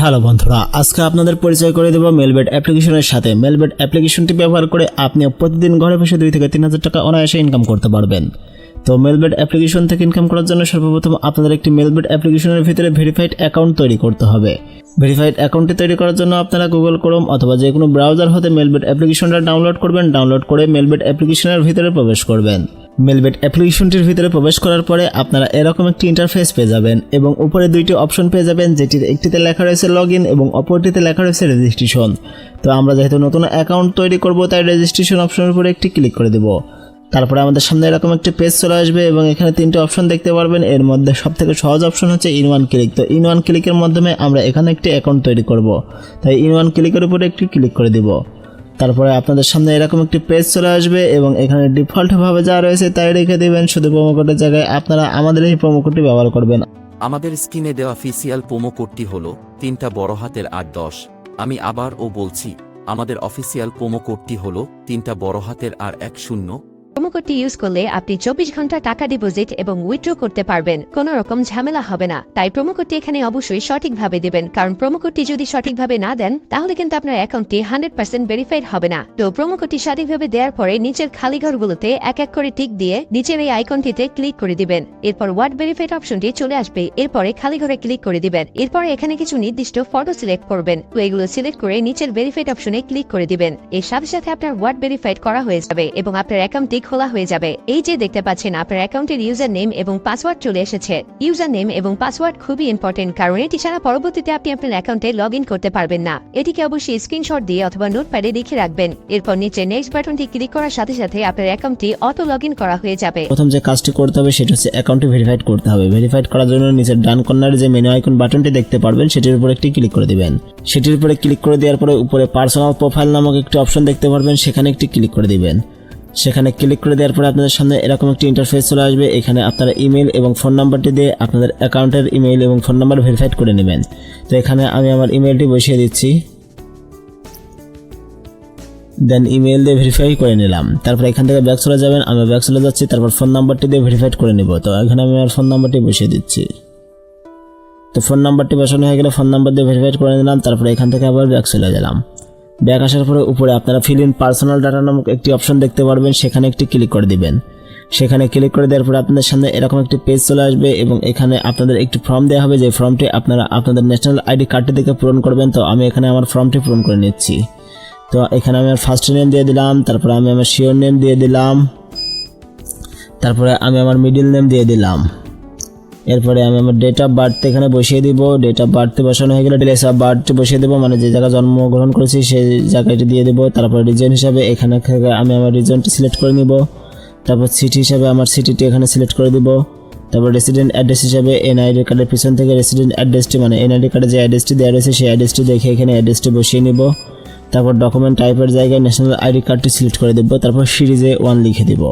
Hello বন্ধুরা, আজকে আপনাদের পরিচয় করে দেব মেলবেট অ্যাপ্লিকেশনের সাথে। মেলবেট অ্যাপ্লিকেশনটি ব্যবহার করে আপনি প্রতিদিন ঘরে বসে 2 থেকে 3 হাজার টাকা অনায়াসে ইনকাম করতে পারবেন। তো মেলবেট অ্যাপ্লিকেশন থেকে ইনকাম করার জন্য সর্বপ্রথম আপনাদের একটি মেলবেট অ্যাপ্লিকেশনের ভিতরে ভেরিফাইড অ্যাকাউন্ট তৈরি করতে হবে। ভেরিফাইড অ্যাকাউন্টটি তৈরি করার জন্য আপনারা গুগল ক্রোম অথবা যে কোনো ব্রাউজার হতে মেলবেট অ্যাপ্লিকেশনটা ডাউনলোড করবেন। ডাউনলোড করে মেলবেট অ্যাপ্লিকেশনের ভিতরে প্রবেশ করবেন। মেলবেট অ্যাপ্লিকেশনটির ভিতরে প্রবেশ করার পরে আপনারা এরকম একটি ইন্টারফেস পেয়ে যাবেন এবং উপরে 2টি অপশন পেয়ে যাবেন, যেটির একটিতে লেখা রয়েছে লগইন এবং অপরটিতে লেখা রয়েছে রেজিস্ট্রেশন। তো আমরা যেহেতু নতুন অ্যাকাউন্ট তৈরি করব তাই রেজিস্ট্রেশন অপশনের উপরে একটি ক্লিক করে দেব। তারপরে আমাদের সামনে এরকম একটি পেজ চলে আসবে এবং এখানে 3টে অপশন দেখতে পারবেন। এর মধ্যে সবথেকে সহজ অপশন হচ্ছে ইন ওয়ান ক্লিক। তো ইন ওয়ান ক্লিকের মাধ্যমে আমরা এখানে একটি অ্যাকাউন্ট তৈরি করব, তাই ইন ওয়ান ক্লিকের উপরে একটি ক্লিক করে দিব। তারপরে আপনাদের সামনে এরকম একটি পেজ চলে আসবে এবং এখানে ডিফল্টভাবে যা রয়েছে তাই রেখে দেবেন। শুধু প্রোমো কোডের জায়গায় আপনারা আমাদের এই প্রোমো কোডটি ব্যবহার করবেন। আমাদের স্ক্রিনে দেওয়া অফিসিয়াল প্রোমো কোডটি হলো 3টা বড় হাতের 810। আমি আবারও বলছি, আমাদের অফিসিয়াল প্রোমো কোডটি হলো 3টা বড় হাতের আর 10। প্রোমো কোডটি ইউজ করলে আপনি 24 ঘন্টা টাকা ডিপোজিট এবং উইথড্র করতে পারবেন, কোনো রকম ঝামেলা হবে না। তাই প্রোমো কোডটি এখানে অবশ্যই সঠিকভাবে দিবেন, কারণ প্রোমো কোডটি যদি সঠিকভাবে না দেন তাহলে কিন্তু আপনার অ্যাকাউন্টটি 100% ভেরিফাইড হবে না। তো প্রোমো কোডটি সঠিকভাবে দেওয়ার পরে নিচের খালি ঘরগুলোতে এক এক করে টিক দিয়ে নিচের এই আইকনটিতে ক্লিক করে দিবেন। এরপর ওয়ার্ড ভেরিফাইড অপশনটি চলে আসবে, এরপরে খালি ঘরে ক্লিক করে দিবেন। এরপরে এখানে কিছু নির্দিষ্ট ফটো সিলেক্ট করবেন। তো এগুলো সিলেক্ট করে নিচের ভেরিফাইড অপশনে ক্লিক করে দিবেন। এর সাথে সাথে আপনার ওয়ার্ড ভেরিফাইড করা হয়ে যাবে এবং আপনার অ্যাকাউন্টটি খোলা হয়ে যাবে। এই যে দেখতে পাচ্ছেন আপনার অ্যাকাউন্টের ইউজার নেম এবং পাসওয়ার্ড চলে এসেছে। ইউজার নেম এবং পাসওয়ার্ড খুবই ইম্পর্টেন্ট, কারণ এটি ছাড়া পরবর্তীতে আপনি আপনার অ্যাকাউন্টে লগ ইন করতে পারবেন না। এটিকে অবশ্যই স্ক্রিনশট দিয়ে অথবা নোটপ্যাডে লিখে রাখবেন। এরপর নিচে নেক্সট বাটনটি ক্লিক করার সাথে সাথে আপনার অ্যাকাউন্টটি অটো লগ ইন করা হয়ে যাবে। প্রথম যে কাজটি করতে হবে সেটা হচ্ছে অ্যাকাউন্টটি ভেরিফাইড করতে হবে। ভেরিফাইড করার জন্য নিচের ডান কর্নারে যে মেনু আইকন বাটনটি দেখতে পারবেন সেটির উপরে একটি ক্লিক করে দিবেন। সেটির উপরে ক্লিক করে দেওয়ার পরে উপরে পার্সোনাল প্রোফাইল নামক একটি অপশন দেখতে পারবেন, সেখানে একটি ক্লিক করে দিবেন। সেখানে ক্লিক করে দেওয়ার পরে আপনাদের সামনে এরকম একটি ইন্টারফেস চলে আসবে। এখানে আপনারা ইমেল এবং ফোন নাম্বারটি দিয়ে আপনাদের অ্যাকাউন্টের ইমেল এবং ফোন নাম্বার ভেরিফাইড করে নেবেন। তো এখানে আমি আমার ইমেলটি বসিয়ে দিচ্ছি, দেন ইমেল দিয়ে ভেরিফাই করে নিলাম। তারপর এখান থেকে ব্যাক চলে যাবেন, আমি ব্যাক চলে যাচ্ছি। তারপর ফোন নাম্বারটি দিয়ে ভেরিফাইড করে নেব। তো এখানে আমি আমার ফোন নাম্বারটি বসিয়ে দিচ্ছি। তো ফোন নাম্বারটি বসানো হয়ে গেলে ফোন নাম্বার দিয়ে ভেরিফাইড করে নিলাম। তারপরে এখান থেকে আবার ব্যাক চলে গেলাম। ব্যাক আসার পরে উপরে আপনারা ফিল ইন পার্সোনাল ডাটা নামক একটি অপশন দেখতে পারবেন, সেখানে একটি ক্লিক করে দিবেন। সেখানে ক্লিক করে দেওয়ার পরে আপনাদের সামনে এরকম একটি পেজ চলে আসবে এবং এখানে আপনাদের একটি ফর্ম দেওয়া হবে, যে ফর্মটি আপনারা আপনাদের ন্যাশনাল আইডি কার্ডটি থেকে পূরণ করবেন। তো আমি এখানে আমার ফর্মটি পূরণ করে নিচ্ছি। তো এখানে আমি আমার ফার্স্ট নেম দিয়ে দিলাম, তারপরে আমি আমার শিওর নেম দিয়ে দিলাম, তারপরে আমি আমার মিডল নেম দিয়ে দিলাম। এরপরে আমি আমার ডেট অফ বার্থ এখানে বসিয়ে দিব। ডেট অফ বার্থ বসানো হয়ে গেলে প্লেস অফ বার্থ বসিয়ে দেবো, মানে যে জায়গায় জন্মগ্রহণ করেছি সেই জায়গাটি দিয়ে দেবো। তারপরে রিজন হিসাবে এখানে থেকে আমি আমার রিজনটি সিলেক্ট করে নিব। তারপর সিটি হিসাবে আমার সিটিটি এখানে সিলেক্ট করে দিব। তারপর রেসিডেন্ট অ্যাড্রেস হিসাবে এনআইডি কার্ডের পিছন থেকে রেসিডেন্ট অ্যাড্রেসটি, মানে এনআইডি কার্ডে যে অ্যাড্রেসটি দেওয়া রয়েছে সেই অ্যাড্রেসটি দেখে এখানে অ্যাড্রেসটি বসিয়ে নিব। তারপর ডকুমেন্ট টাইপের জায়গায় ন্যাশনাল আইডি কার্ডটি সিলেক্ট করে দেবো। তারপর সিরিজে 1 লিখে দিব।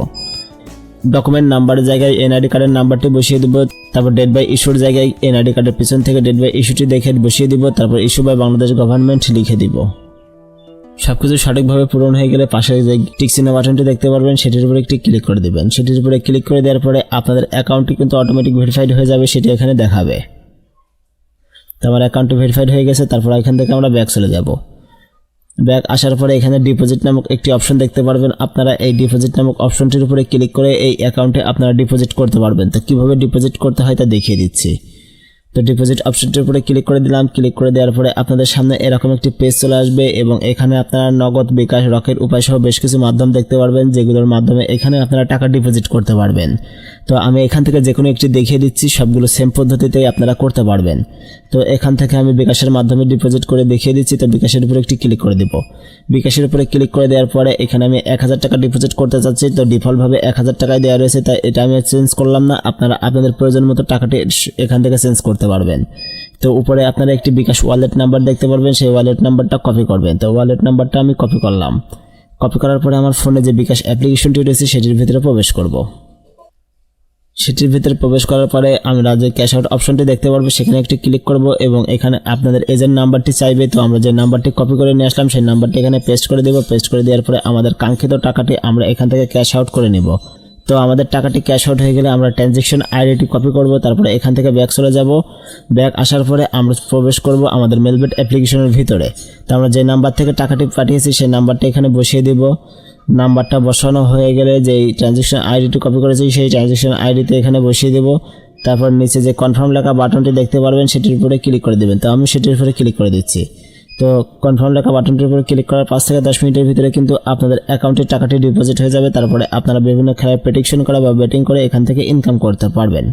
ডকুমেন্ট নাম্বারের জায়গায় এনআইডি কার্ডের নাম্বারটি বসিয়ে দিব। তারপর ডেট বাই ইস্যুর জায়গায় এনআইডি কার্ডের পিছন থেকে ডেট বাই ইস্যুটি দেখে বসিয়ে দিব। তারপর ইস্যু বাই বাংলাদেশ গভর্নমেন্ট লিখে দিব। সবকিছু সঠিকভাবে পূরণ হয়ে গেলে পাশে যে টিক চিহ্ন বাটনটি দেখতে পারবেন সেটির উপরে একটি ক্লিক করে দেবেন। সেটির উপরে ক্লিক করে দেওয়ার পরে আপনাদের অ্যাকাউন্টটি কিন্তু অটোমেটিক ভেরিফাইড হয়ে যাবে, সেটি এখানে দেখাবে। তো আমার অ্যাকাউন্টটি ভেরিফাইড হয়ে গেছে। তারপর এখান থেকে আমরা ব্যাক চলে যাব। ব্যাক আসার পরে এখানে ডিপোজিট নামক একটি অপশন দেখতে পারবেন। আপনারা এই ডিপোজিট নামক অপশনটির উপরে ক্লিক করে এই অ্যাকাউন্টে আপনারা ডিপোজিট করতে পারবেন। তো কীভাবে ডিপোজিট করতে হয় তা দেখিয়ে দিচ্ছি। তো ডিপোজিট অপশনটির উপরে ক্লিক করে দিলাম। ক্লিক করে দেওয়ার পরে আপনাদের সামনে এরকম একটি পেজ চলে আসবে এবং এখানে আপনারা নগদ, বিকাশ, রকেট উপায় সহ বেশ কিছু মাধ্যম দেখতে পারবেন, যেগুলোর মাধ্যমে এখানে আপনারা টাকা ডিপোজিট করতে পারবেন। তো আমি এখান থেকে যে কোনো একটি দেখিয়ে দিচ্ছি, সবগুলো সেম পদ্ধতিতেই আপনারা করতে পারবেন। তো এখান থেকে আমি বিকাশের মাধ্যমে ডিপোজিট করে দেখিয়ে দিচ্ছি। তো বিকাশের উপরে একটি ক্লিক করে দিব। বিকাশের উপরে ক্লিক করে দেওয়ার পরে এখানে আমি 1000 টাকা ডিপোজিট করতে চাচ্ছি। তো ডিফল্টভাবে 1000 টাকায় দেওয়া রয়েছে, তাই এটা আমি চেঞ্জ করলাম না। আপনারা আপনাদের প্রয়োজন মতো টাকাটি এখান থেকে চেঞ্জ করতে পারবেন। তো উপরে আপনারা একটি বিকাশ ওয়ালেট নাম্বার দেখতে পারবেন, সেই ওয়ালেট নাম্বারটা কপি করবেন। তো ওয়ালেট নাম্বারটা আমি কপি করলাম। কপি করার পরে আমার ফোনে যে বিকাশ অ্যাপ্লিকেশনটি রয়েছে সেটির ভিতরে প্রবেশ করব। সেটির ভিতরে প্রবেশ করার পরে আমরা যে ক্যাশ আউট অপশনটি দেখতে পারবো সেখানে একটি ক্লিক করব এবং এখানে আপনাদের এজেন্ট নাম্বারটি চাইবে। তো আমরা যে নাম্বারটি কপি করে নিয়ে আসলাম সেই নাম্বারটি এখানে পেস্ট করে দেব। পেস্ট করে দেওয়ার পরে আমাদের কাঙ্ক্ষিত টাকাটি আমরা এখান থেকে ক্যাশ আউট করে নেব। তো আমাদের টাকাটি ক্যাশ আউট হয়ে গেলে আমরা ট্রানজ্যাকশন আইডিটি কপি করব, তারপরে এখান থেকে ব্যাক চলে যাব। ব্যাক আসার পরে আমরা প্রবেশ করব আমাদের মেলবেট অ্যাপ্লিকেশনের ভিতরে। তো আমরা যে নাম্বার থেকে টাকাটি পাঠিয়েছি সেই নাম্বারটা এখানে বসিয়ে দিব। নাম্বারটা বসানো হয়ে গেলে যেই ট্রানজ্যাকশন আইডিটি কপি করেছি সেই ট্রানজ্যাকশন আইডিতে এখানে বসিয়ে দেব। তারপর নিচে যে কনফার্ম লেখা বাটনটি দেখতে পারবেন সেটির উপরে ক্লিক করে দেবেন। তো আমি সেটির উপরে ক্লিক করে দিচ্ছি। তো কনফার্ম লেখা বাটনটির উপরে ক্লিক করার 5 থেকে 10 মিনিটের ভিতরে কিন্তু আপনাদের অ্যাকাউন্টে টাকাটি ডিপোজিট হয়ে যাবে। তারপরে আপনারা বিভিন্ন খেলায় প্রেডিকশন করা বা ব্যাটিং করে এখান থেকে ইনকাম করতে পারবেন।